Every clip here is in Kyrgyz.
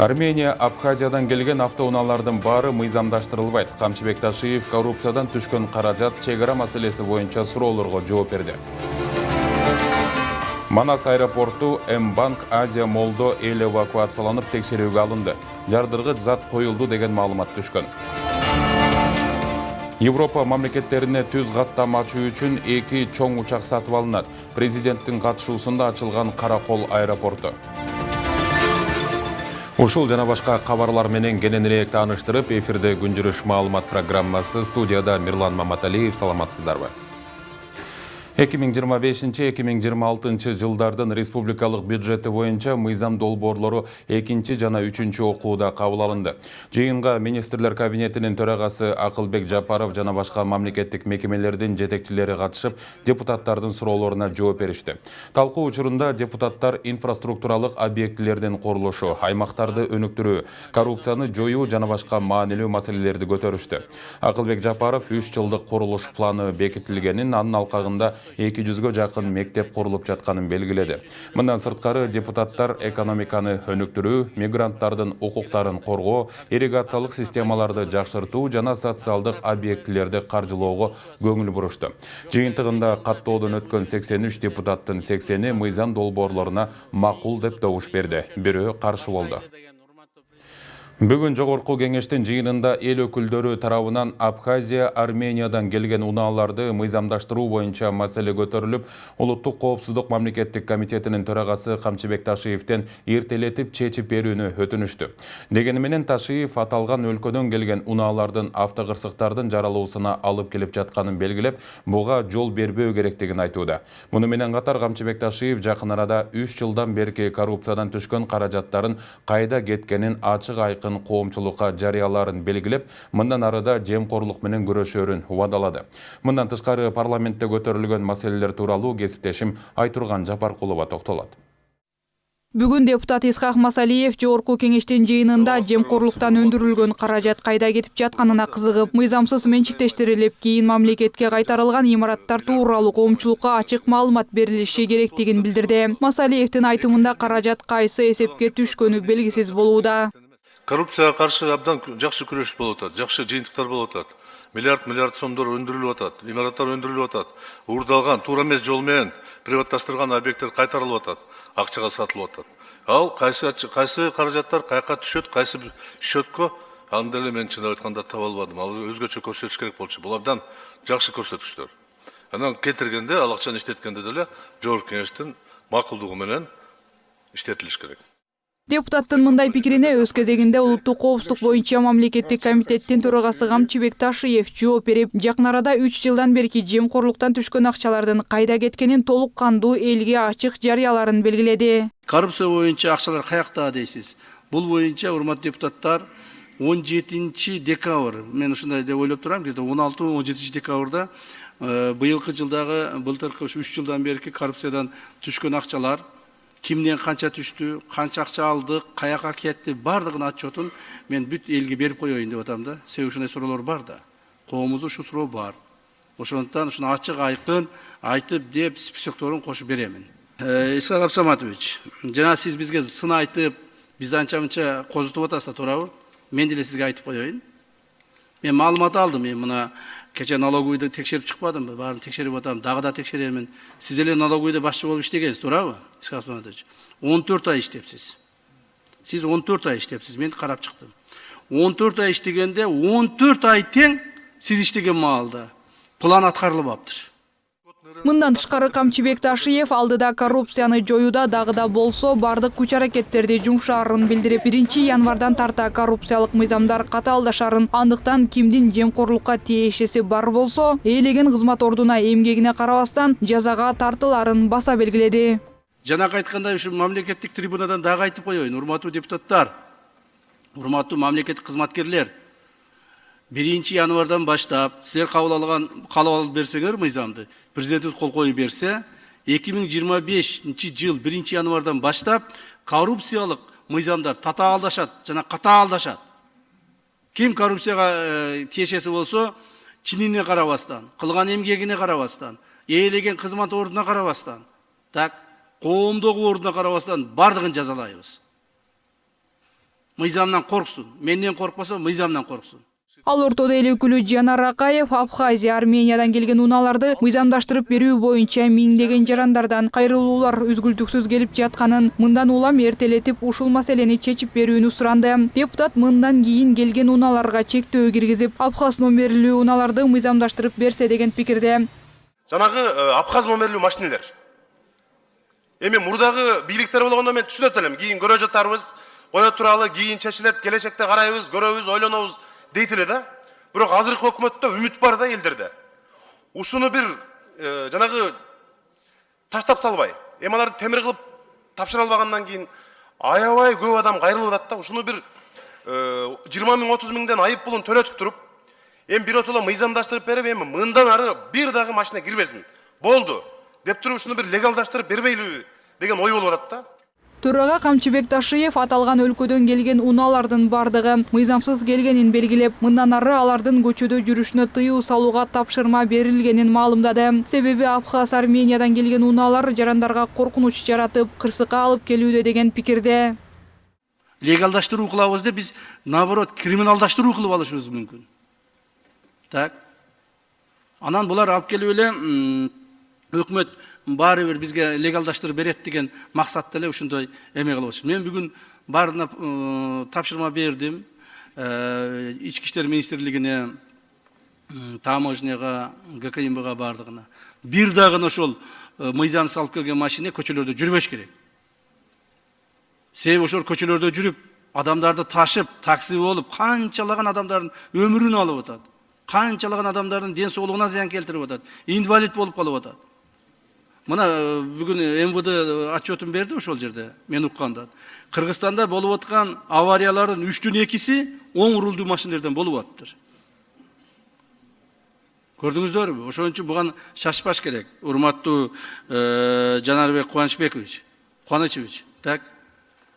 Армения Абхазиядан келген автоунаалардын бары мыйзамдаштырылбайт. Камчыбек Ташиев коррупциядан түшкөн каражат чегара маселеси боюнча суроолорго жооп берди. Манас аэропорту М-банк Азия Молдо эл эвакуацияланып текшерүүгө алынды. Жардыргыч зат коюлду деген маалымат түшкөн. Европа мамлекеттерине түз каттам ачуу үчүн 2 чоң учак сатып алынат. Президенттин катышуусунда ачылган Каракол аэропорту. Ушул жана башка кабарлар менен кененирээк тааныштырып, эфирде күн жүрүш маалымат программасы, студияда Мирлан Маматалиев. Саламатсыздарбы? 2025-2026 жылдардын республикалык бюджети боюнча мыйзам долбоорлору 2 жана 3 окууда кабыл алынды. Жыйынга министрлер кабинетинин төрагасы Акылбек Жапаров жана башка мамлекеттик мекемелердин жетекчилери катышып, депутаттардын суроолоруна жооп беришти. Талкуу учурунда депутаттар инфраструктуралык объектилердин курулушу, аймактарды өнүктүрүү, коррупцияны жоюу жана башка маанилүү маселелерди көтөрүштү. Акылбек Жапаров 3 жылдык курулуш планы бекитилгенин, анын алкагында 200-гө жакын мектеп курулуп жатканын белгиледи. Мындан сырткары депутаттар экономиканы өнүктүрүү, мигранттардын укуктарын коргоо, ирригациялык системаларды жакшыртуу жана социалдык объектилерди каржылоого көңүл бурушту. Жыйынтыгында каттоодон өткөн 83 депутаттын 80-и мыйзам долбоорлоруна макул деп добуш берди. Бирөө каршы болду. Бүгүн жогорку кеңештин жыйынында эл өкүлдөрү тарабынан Абхазия, Армениядан келген унааларды мыйзамдаштыруу боюнча маселе көтөрүлүп, Улуттук коопсуздук мамлекеттик комитетинин төрагасы Камчыбек Ташиевден эртелетип чечип берүүнү өтүнүштү. Дегени менен Ташиев аталган өлкөдөн келген унаалардын автокырсыктардын жаралуусуна алып келип жатканын белгилеп, буга жол бербөө керектигин айтууда. Муну менен катар Камчыбек Ташиев жакын арада 3 жылдан берки коррупциядан түшкөн каражаттарын кайда кеткенин ачык айкын коомчулукка жарыяларын белгилеп, мындан арыда жемкорлук менен күрөшөрүн убадалады. Мындан тышкары парламентте көтөрүлгөн маселелер тууралуу кесиптешим Айтурган Жапаркулова токтолот. Бүгүн депутат Исхак Масалиев жогорку кеңештин жыйынында жемкорлуктан өндүрүлгөн каражат кайда кетип жатканына кызыгып, мыйзамсыз менчиктештирилип, кийин мамлекетке кайтарылган имараттар тууралуу коомчулукка ачык маалымат берилиши керектигин билдирди. Масалиевдин айтымында каражат кайсы эсепке түшкөнү белгисиз болууда. Коррупцияга каршы абдан жакшы күрөш болуп атат, жакшы жыйынтыктар болуп атат. Миллиард сомдор өндүрүлүп атат, имараттар өндүрүлүп атат. Уурдалган, туура эмес жол менен приватташтырган объекттер кайтарылып атат, акчага сатылып атат. Ал кайсы каражаттар каяка түшөт, кайсы счетко, аны деле мен чындап айтканда таба албадым. Ал өзгөчө көрсөтүш керек болчу. Бул абдан жакшы көрсөтүштөр. Анан кетиргенде, ал акчаны иштеткенде деле жогорку кеңештин макулдугу менен иштетилиш керек. Депутаттын мындай пикирине өз кезегинде Улуттук коопсуздук боюнча мамлекеттик комитеттин төрагасы Камчыбек Ташиев жооп берип, жакын арада 3 жылдан берки жемкорлуктан түшкөн акчалардын кайда кеткенин толук кандуу элге ачык жарыяларын белгиледи. Коррупция боюнча акчалар каякта дейсиз? Бул боюнча, урматтуу депутаттар, 17 декабрь, мен ушундай деп ойлоп турам, 16-17 декабрда быйылкы жылдагы, былтыркы 3 жылдан берки коррупциядан түшкөн акчалар кимден канча түштү, канча акча алдык, каяка кетти, бардыгынын отчетун мен бүт элге берип коеюн деп атам да. Себеби ушундай суроолор бар да. Коомубузда ушул суроо бар. Ошондуктан ушуну ачык айкын айтып деп списокторун кошуп беремин. Исхак Абсаматович, жана сиз бизге сын айтып, бизди анча-мынча козутуп атасыз, туурабы? Мен деле сизге айтып коеюн. Мен маалымат алдым, мен мына кече налоговыйды текшерип чыкпадымбы? Баарын текшерип атам, дагы да текшеремин. Сиз эле налоговыйда башчы болуп иштегенсиз, туурабы? Исхак Абсаматович, 14 ай иштепсиз. Сиз 14 ай иштепсиз, мен карап чыктым. 14 ай иштегенде 14 ай тең сиз иштеген маалда план аткарылып аптыр. Мындан тышкары Камчыбек Ташиев алдыда коррупцияны жоюуда дагы да болсо бардык күч-аракеттерди жумшаарын билдирип, 1 январдан тарта коррупциялык мыйзамдар катаалдашарын, андыктан кимдин жемкорлукка тиешеси бар болсо, ээлеген кызмат ордуна эмгегине карабастан жазага тартыларын баса белгиледи. Жанагы айткандай ушу мамлекеттик трибунадан дагы айтып коеюн, урматтуу депутаттар, урматтуу мамлекеттик кызматкерлер, 1 январдан баштап силер кабыл алып берсеңер мыйзамды, президентибиз кол коюп берсе, 2025 жыл 1 январдан баштап коррупциялык мыйзамдар татаалдашат жана катаалдашат. Ким коррупцияга тиешеси болсо, чинине карабастан, кылган эмгегине карабастан, ээлеген кызмат ордуна карабастан, так коомдогу ордуна карабастан бардыгын жазалайбыз. мыйзамдан корксун. Менден коркпосо мыйзамдан корксун. Ал ортодо эл өкүлү Жанар Акаев Абхазия, Армениядан келген унааларды мыйзамдаштырып берүү боюнча миңдеген жарандардан кайрылуулар үзгүлтүксүз келип жатканын, мындан улам эртелетип ушул маселени чечип берүүнү суранды. Депутат мындан кийин келген унааларга чектөө киргизип, Абхаз номерлүү унааларды мыйзамдаштырып берсе деген пикирде. Жанагы Абхаз номерлүү машинелер. Эми мурдагы бийликтер болгондо мен түшүнөт элем. Кийин көрө жатарбыз, кое туралы, кийин чечилет, келечекте карайбыз, көрөбүз, ойлонобуз дейт эле да. Бирок азыркы өкмөттө үмүт бар да элдерде. Ушуну бир жанагы таштап салбай, эми аларды темир кылып тапшыра албагандан кийин аябай көп адам кайрылып атат да. Ушуну бир 20 миң 30 миңден айып пулун төлөтүп туруп, эми биротоло мыйзамдаштырып берип, эми мындан ары бир дагы машина кирбесин. Болду деп туруп ушуну бир легалдаштырып бербейлиби деген ой болуп атат да. Төрага Камчыбек Ташиев аталган өлкөдөн келген унаалардын бардыгы мыйзамсыз келгенин белгилеп, мындан ары алардын көчөдө жүрүшүнө тыюу салууга тапшырма берилгенин маалымдады. Себеби Абхаз, Армениядан келген унаалар жарандарга коркунуч жаратып, кырсыкка алып келүүдө деген пикирде. Легалдаштыруу кылабыз деп биз наоборот криминалдаштыруу кылып алышыбыз мүмкүн. Так. Анан булар алып келип эле өкмөт баары бир бизге легалдаштырып берет деген максатта эле ушундай эме кылып атышат. Мен бүгүн баарына тапшырма бердим. Ички иштер министрлигине, таможняга, ГКМБга бардыгына. Бир дагы ошол мыйзамсыз алып келген машина көчөлөрдө жүрбөш керек. Себеби ошол көчөлөрдө жүрүп, адамдарды ташып, такси болуп, канчалаган адамдардын өмүрүн алып атат. Канчалаган адамдардын ден соолугуна зыян келтирип атат. Инвалид болуп калып атат. Мына бүгүн МВД отчетун берди ошол жерде, мен укканда. Кыргызстанда болуп аткан авариялардын 3-төн 2-си оң рулдуу машинелерден болуп атыптыр. Көрдүңүздөрбү? Ошон үчүн буга шашпаш керек. Урматтуу Жанарбек Кубанычевич, так.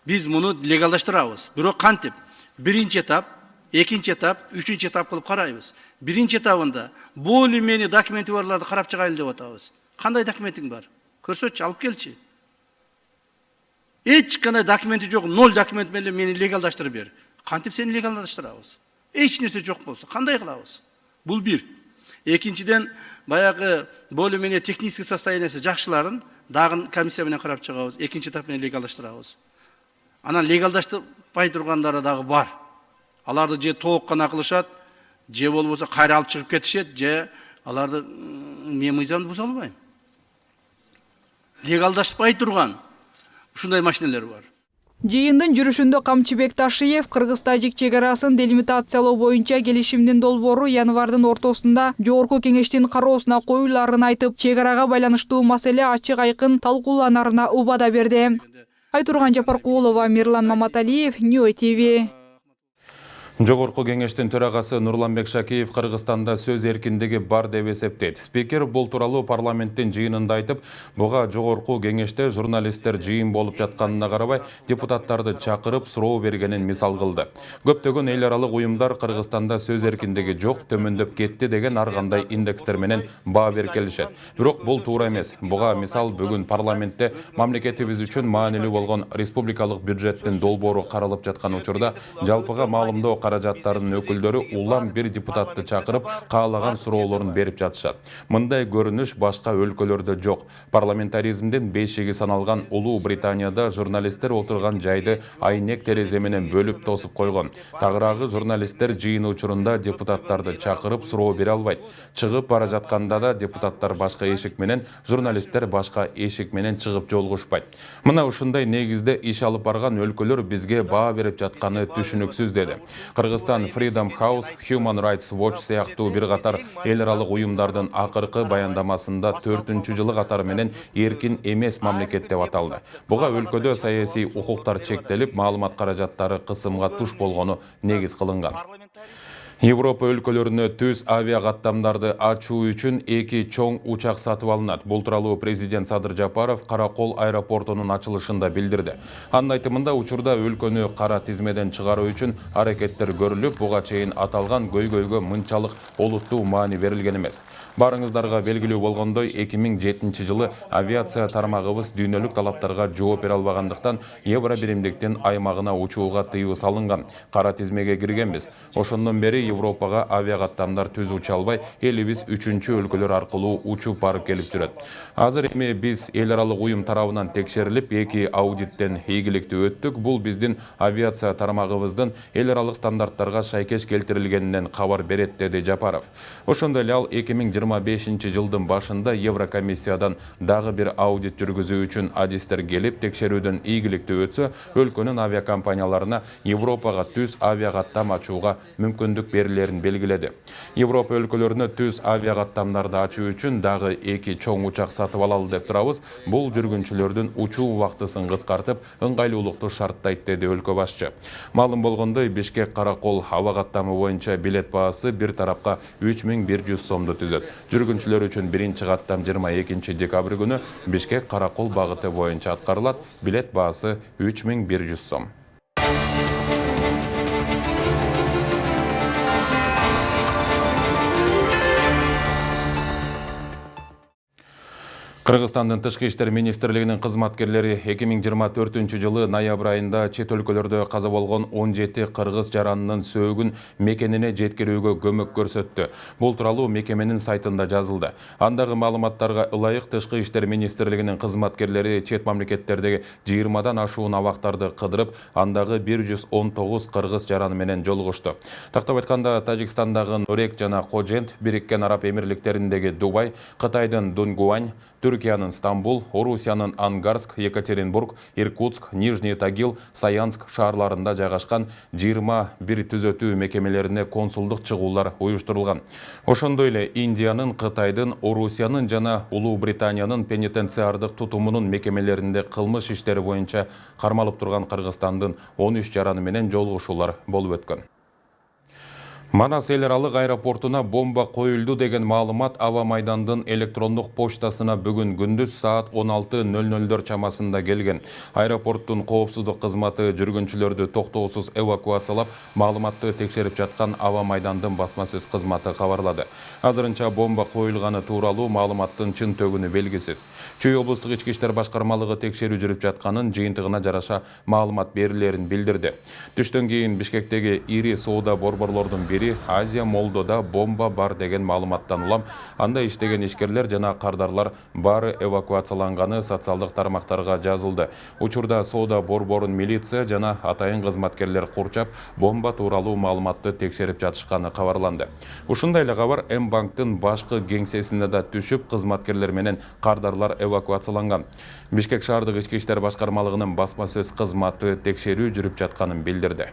Биз муну легалдаштырабыз. Бирок кантип? Биринчи этап, экинчи этап, үчүнчү этап кылып карайбыз. Биринчи этабында более-менее документи барларды карап чыгайлы деп атабыз. Кандай документиң бар? Көрсөтчү, алып келчи. Эч кандай документи жок, 0 документ менен мени легалдаштырып бер. Кантип сени легалдаштырабыз? Эч нерсе жок болсо, кандай кылабыз? Бул бир. Экинчиден, баягы более-менее технический состояниясы жакшыларын дагы комиссия менен карап чыгабыз. Экинчи этап менен легалдаштырабыз. Анан легалдаштырбай тургандары дагы бар. Аларды же тооккана кылышат, же болбосо кайра алып чыгып кетишет, же аларды мен мыйзамды буза албайм. Легалдаштырбай турган ушундай машинелер бар. Жыйындын жүрүшүндө Камчыбек Ташиев Кыргыз-Тажик чегарасын делимитациялоо боюнча келишимдин долбоору январдын ортосунда Жогорку кеңештин кароосуна коюларын айтып, чегарага байланыштуу маселе ачык айкын талкууланарына убада берди. Айтурган Жапаркулова, Мирлан Маматалиев, Ньюй ТВ. Жогорку кеңештин төрагасы Нурланбек Шакиев Кыргызстанда сөз эркиндиги бар деп эсептейт. Спикер бул тууралуу парламенттин жыйынында айтып, буга жогорку кеңеште журналисттер жыйын болуп жатканына карабай, депутаттарды чакырып суроо бергенин мисал кылды. Көптөгөн эл аралык уюмдар Кыргызстанда сөз эркиндиги жок, төмөндөп кетти деген ар кандай индекстер менен баа беркелишет. Бирок бул туура эмес. Буга мисал бүгүн парламентте мамлекетибиз үчүн маанилүү болгон республикалык бюджеттин долбоору каралып жаткан учурда жалпыга маалымдоо каражаттарынын өкүлдөрү улам бир депутатты чакырып, каалаган суроолорун берип жатышат. Мындай көрүнүш башка өлкөлөрдө жок. Парламентаризмдин бешиги саналган Улуу Британияда журналисттер отурган жайды айнек терезе менен бөлүп тосуп койгон. Тагыраагы журналисттер жыйын учурунда депутаттарды чакырып суроо бере албайт. Чыгып бара жатканда да депутаттар башка эшик менен, журналисттер башка эшик менен чыгып жолугушпайт. Мына ушундай негизде иш алып барган өлкөлөр бизге баа берип жатканы түшүнүксүз деди. Кыргызстан Freedom House, Human Rights Watch сыяктуу бир катар эл аралык уюмдардын акыркы баяндамасында 4-жылы катары менен эркин эмес мамлекет деп аталды. Буга өлкөдө саясий укуктар чектелип, маалымат каражаттары кысымга туш болгону негиз кылынган. Европа өлкөлөрүнө түз авиа каттамдарды ачуу үчүн 2 чоң учак сатып алынат. Бул тууралуу президент Садыр Жапаров Каракол аэропортунун ачылышында билдирди. Анын айтымында учурда өлкөнү кара тизмеден чыгаруу үчүн аракеттер көрүлүп, буга чейин аталган көйгөйгө мынчалык олуттуу маани берилген эмес. Барыңыздарга белгилүү болгондой, 2007 жылы авиация тармагыбыз дүйнөлүк талаптарга жооп бере албагандыктан евро биримдиктин аймагына учууга тыюу салынган. Кара тизмеге киргенбиз. Ошондон бери Европага авиакаттамдар түзүп уча албай, элибиз 3-чү өлкөлөр аркылуу учуп барып келип жүрөт. Азыр эми биз эл аралык уюм тарабынан текшерилип, 2 аудиттен ийгиликтүү өттүк. Бул биздин авиация тармагыбыздын эл аралык стандарттарга шайкеш келтирилгенинен кабар берет, деди Жапаров. Ошондой эле ал 2025 жылдын башында Еврокомиссиядан дагы бир аудит жүргүзүү үчүн адистер келип, текшерүүдөн ийгиликтүү өтсө, өлкөнүн авиакомпанияларына Европага түз авиакаттам ачууга мүмкүндүк берилерин белгиледи. Европа өлкөлөрүнө түз авиакаттамдарды ачуу үчүн дагы 2 чоң учак сатып алалы деп турабыз. Бул жүргүнчүлөрдүн учуу убактысын кыскартып, ыңгайлуулукту шарттайт, деди өлкө башчы. Маалым болгондой, Бишкек Каракол аба каттамы боюнча билет баасы бир тарапка 3100 сомду түзөт. Жүргүнчүлөр үчүн биринчи каттам 22 декабрь күнү Бишкек Каракол багыты боюнча аткарылат. Билет баасы 3100 сом. Кыргызстандын Тышкы иштер министрлигинин кызматкерлери 2024 жылы ноябрь айында чет өлкөлөрдө каза болгон 17 кыргыз жаранынын сөөгүн мекенине жеткирүүгө көмөк көрсөттү. Бул тууралуу мекеменин сайтында жазылды. Андагы маалыматтарга ылайык Тышкы иштер министрлигинин кызматкерлери чет мамлекеттердеги 20дан ашуун абактарды кыдырып, андагы 119 кыргыз жараны менен жолугушту. Тактап айтканда, Тажикстандагы Нурек жана Кожент, Бириккен Араб Эмирликтериндеги Дубай, Кытайдын Дунгуань, Түркиянын Стамбул, Орусиянын Ангарск, Екатеринбург, Иркутск, Нижний Тагил, Саянск шаарларында жайгашкан 21 түзөтүү мекемелерине консулдук чыгуулар уюштурулган. Ошондой эле Индиянын, Кытайдын, Орусиянын жана Улуу Британиянын пенитенциардык тутумунун мекемелеринде кылмыш иштери боюнча кармалып турган Кыргызстандын 13 жараны менен жолугушуулар болуп өткөн. Манас эл аралык аэропортуна бомба коюлду деген маалымат аба майдандын электрондук почтасына бүгүн күндүз саат 16:00 чамасында келген. Аэропорттун коопсуздук кызматы жүргүнчүлөрдү токтоосуз эвакуациялап, маалыматты текшерип жаткан аба майдандын басма сөз кызматы кабарлады. Азырынча бомба коюлганы тууралуу маалыматтын чын төгүнү белгисиз. Чүй облустук ички иштер башкармалыгы текшерүү жүрүп жатканын, жыйынтыгына жараша маалымат берилерин билдирди. Түштөн кийин Бишкектеги ири соода борборлордун Азия Молдода бомба бар деген маалыматтан улам, анда иштеген ишкерлер жана кардарлар бары эвакуацияланганы социалдык тармактарга жазылды. Учурда соода борборун милиция жана атайын кызматкерлер курчап, бомба тууралуу маалыматты текшерип жатышканы кабарланды. Ушундай эле кабар М-банктын башкы кеңсесине да түшүп, кызматкерлер менен кардарлар эвакуацияланган. Бишкек шаардык ички иштер башкармалыгынын басма сөз кызматы текшерүү жүрүп жатканын билдирди.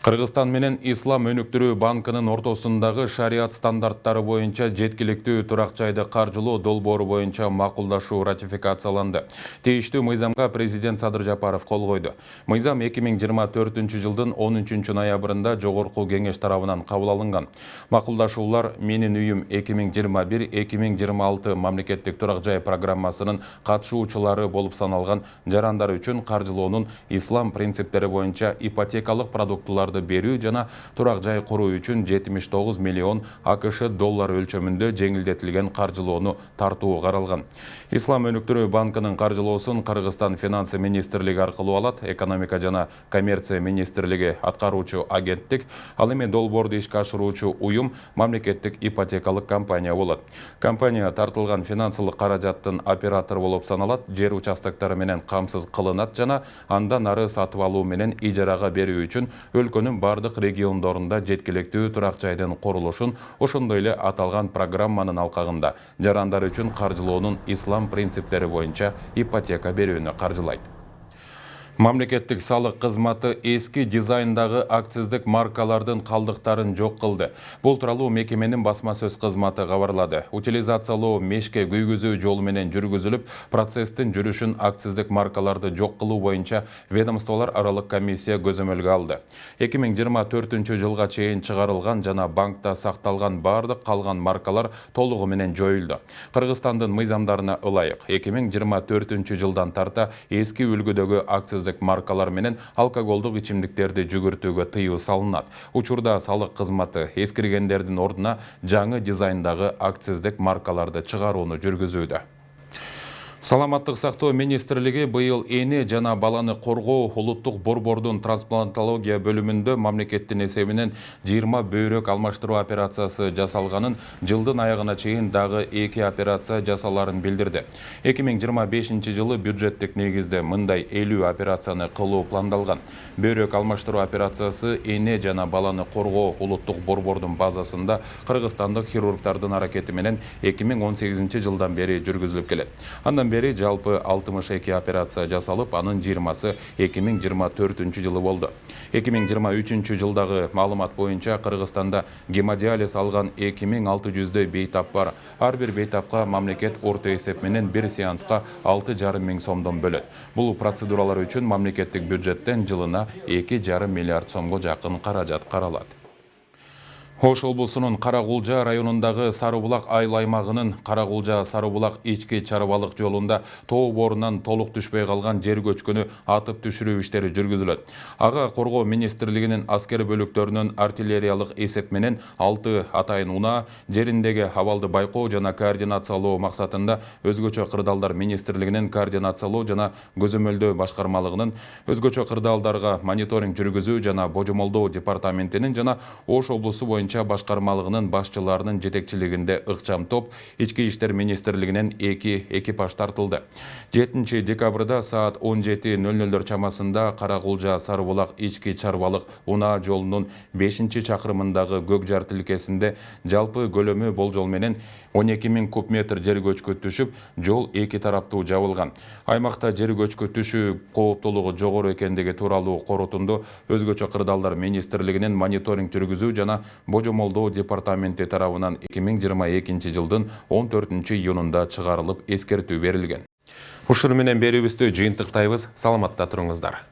Кыргызстан менен Ислам өнүктүрүү банкынын ортосундагы шариат стандарттары боюнча жеткиликтүү турак жайды каржылоо долбоору боюнча макулдашуу ратификацияланды. Тийиштүү мыйзамга президент Садыр Жапаров кол койду. Мыйзам 2024 жылдын 13 ноябрында жогорку кеңеш тарабынан кабыл алынган. Макулдашуулар Менин үйүм 2021-2026 мамлекеттик турак жай программасынын катышуучулары болуп саналган жарандар үчүн каржылоонун ислам принциптери боюнча ипотекалык продуктулар берүү жана турак жай куруу үчүн 79 миллион АКШ доллар өлчөмүндө жеңилдетилген каржылоону тартуу каралган. Ислам өнүктүрүү банкынын каржылоосун Кыргызстан финансы министрлиги аркылуу алат. Экономика жана коммерция министрлиги аткаруучу агенттик, ал эми долбоорду ишке ашыруучу уюм мамлекеттик ипотекалык компания болот. Компания тартылган финансылык каражаттын оператору болуп саналат, жер участоктору менен камсыз кылынат жана андан ары сатып алуу менен ижарага берүү үчүн өлкөнүн бардык региондорунда жеткиликтүү турак жайдын курулушун, ошондой эле аталган программанын алкагында жарандар үчүн каржылоонун ислам принциптери боюнча ипотека берүүнү каржылайт. Мамлекеттик салык кызматы эски дизайндагы акциздик маркалардын калдыктарын жок кылды. Бул тууралуу мекеменин басма сөз кызматы кабарлады. Утилизациялоо мешке күйгүзүү жолу менен жүргүзүлүп, процесстин жүрүшүн акциздик маркаларды жок кылуу боюнча ведомстволор аралык комиссия көзөмөлгө алды. 2024 жылга чейин чыгарылган жана банкта сакталган бардык калган маркалар толугу менен жоюлду. Кыргызстандын мыйзамдарына ылайык 2024 жылдан тарта эски үлгүдөгү акциздик маркалар менен алкоголдук ичимдиктерди жүгүртүүгө тыюу салынат. Учурда салык кызматы эскиргендердин ордуна жаңы дизайндагы акциздик маркаларды чыгарууну жүргүзүүдө. Саламаттык сактоо министрлиги быйыл эне жана баланы коргоо улуттук борбордун трансплантология бөлүмүндө мамлекеттин эсебинен 20 бөйрөк алмаштыруу операциясы жасалганын, жылдын аягына чейин дагы 2 операция жасаларын билдирди. 2025 жылы бюджеттик негизде мындай 50 операцияны кылуу пландалган. Бөйрөк алмаштыруу операциясы эне жана баланы коргоо улуттук борбордун базасында кыргызстандык хирургдардын аракети менен 2018 жылдан бери жүргүзүлүп келет. Андан бери жалпы 62 операция жасалып, анын 20-сы 2024 жылы болду. 2023 жылдагы маалымат боюнча Кыргызстанда гемодиализ алган 2600 бейтап бар. Ар бир бейтапка мамлекет орто эсеп менен бир сеанска 6,5 миң сомдон бөлөт. Бул процедуралар үчүн мамлекеттик бюджеттен жылына 2,5 миллиард сомго жакын каражат каралат. Ош облусунун Карагулжа районундагы Сарыбулак айыл аймагынын Карагулжа-Сарыбулак ички чарбалык жолунда тоо борунан толук түшпөй калган жер көчкүнү атып түшүрүү иштери жүргүзүлөт. Ага коргоо министрлигинин аскер бөлүктөрүнүн артиллериялык эсеп менен 6 атайын унаа жериндеги абалды байкоо жана координациялоо максатында өзгөчө кырдаалдар министрлигинин координациялоо жана көзөмөлдөө башкармалыгынын өзгөчө кырдаалдарга мониторинг жүргүзүү жана божомолдоо департаментинин жана Ош облусу боюнча башкармалыгынын башчыларынын жетекчилигинде ыкчам топ ички иштер министрлигинен 2 экипаж тартылды. 7 декабрда саат 17:00 чамасында Карагулжа-Сарыбулак ички чарбалык унаа жолунун 5-чакырымындагы көк жар тилкесинде жалпы көлөмү болжол менен 12 000 куб метр жер көчкү түшүп, жол 2 тараптуу жабылган. Аймакта жер көчкү түшүү кооптуулугу жогору экендиги тууралуу корутунду өзгөчө кырдаалдар министрлигинин мониторинг жүргүзүү жана божомолдоо департаменти тарабынан 2022 жылдын 14 июнунда чыгарылып эскертүү берилген. Ушуну менен берүүбүздү жыйынтыктайбыз. Саламатта туруңуздар.